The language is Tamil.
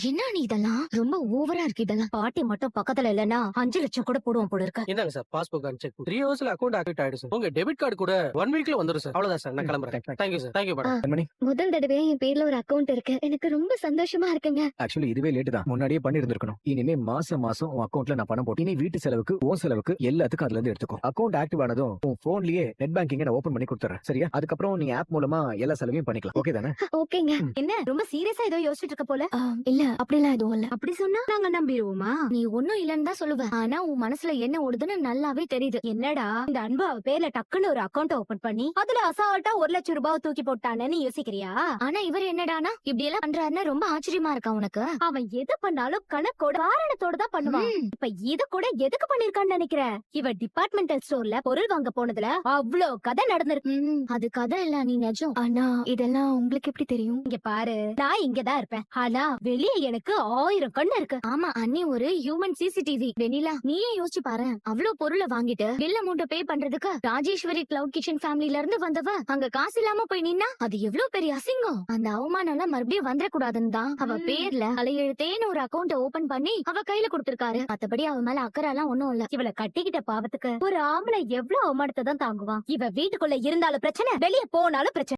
என்ன நீ இதெல்லாம் ரொம்ப ஓவரா இருக்கு. இதெல்லாம் பாட்டி மட்டும் பக்கத்துல இல்லன்னா 5 லட்சம் கூட போடுவோம் போல இருக்கு. இந்தாங்க சார் பாஸ்புக் அண்ட் செக் 3 ஹவர்ஸ்ல அக்கௌண்ட் ஆக்டிவேட் ஆயிடும் சார். உங்க டெபிட் கார்டு கூட 1 வீக்ல வந்துரும் சார். அவ்வளவுதான் சார், நான் கிளம்புறேன். Thank you sir. Thank you madam. Kanmani, முதல் தடவையா என் பேர்ல ஒரு அக்கவுண்ட் இருக்கு. எனக்கு ரொம்ப சந்தோஷமா இருக்குங்க. ஆக்சுவலி இதுவே லேட் தான். முன்னாடியே பண்ணி இருந்திருக்கணும். இனிமே மாசம் மாசம் உன் அக்கௌண்ட்ல நான் பணம் போட்டு இனி வீட்டு செலவுக்கு உன் செலவுக்கு எல்லாத்துக்கும் அதுல இருந்து எடுத்துக்கோ. அக்கௌண்ட் ஆக்டிவ் ஆனதும் உன் போன்லயே நெட் பேங்கிங் நான் ஓபன் பண்ணி கொடுத்துறேன். சரியா? அதுக்கப்புறம் நீ ஆப் மூலமா எல்லா செலவையும் பண்ணிக்கலாம். ஓகே தானே? ஓகேங்க. என்ன ரொம்ப சீரியஸா ஏதோ யோசிச்சுட்டு இருக்க போல? இல்ல அப்படிலாம் எதுவும் இல்ல. அப்படி சொன்னா நாங்க நம்பிடுவோமா? நீ ஒண்ணும் இல்லன்னு தான் சொல்லுவ. ஆனா உன் மனசுல என்ன ஓடுதுன்னு நல்லாவே தெரியுது. என்னடா இந்த அன்பு அவ பேர்ல டக்குன்னு ஒரு அக்கௌண்ட் ஓபன் பண்ணி அதுல அசால்ட்டா 1 லட்சம் ரூபாய் தூக்கி போட்டானேன்னு யோசிக்கிறியா? ஆனா இவர் என்னடானா இப்படி எல்லாம் பண்றாருன்னு ரொம்ப ஆச்சரியமா இருக்கா உனக்கு? அவன் எது பண்ணாலும் கணக்கோட காரணத்தோட தான் பண்ணுவான். இப்ப இது கூட எதுக்கு பண்ணிருக்கான்னு நினைக்கிற? இவ டிபார்ட்மெண்டல் ஸ்டோர்ல பொருள் வாங்க போனதுல அவ்ளோ கதை நடந்திருக்கு. அது கதை இல்ல, நீ நிஜம். ஆனா இதெல்லாம் உங்களுக்கு எப்படி தெரியும்? இங்க பாரு, நான் இங்கதான் இருப்பேன். ஆனா வெளியே எனக்கு 1000 கண்ணு இருக்கு. ஆமா, அண்ணி ஒரு ஹியூமன் சிசிடிவி. வெண்ணிலா, நீயே யோசிச்சு பாரு. அவ்வளவு பொருளை வாங்கிட்டு பில் அமௌண்ட் பே பண்றதுக்கு ராஜேஸ்வரி கிளவுட் கிச்சன் ஃபேமிலில இருந்து வந்தவ அங்க காசு இல்லாம போய் நின்னா அது எவ்வளவு பெரிய அசிங்கம். அந்த அவமானம் எல்லாம் மறுபடியும் வந்துடக்கூடாதுன்னு தான் அவ பேர்ல தலையெழுத்தேன்னு ஒரு அக்கௌண்ட் ஓபன் பண்ணி அவ கையில கொடுத்திருக்காரு. மத்தபடி அவ மேல அக்கறை எல்லாம் ஒண்ணும் இல்ல. இவளை கட்டிக்கிட்ட பாவத்துக்கு ஒரு ஆம்பளை எவ்வளவு அவமானத்தை தான் தாங்குவான். இவ வீட்டுக்குள்ள இருந்தாலும் பிரச்சனை, வெளியே போனாலும் பிரச்சனை.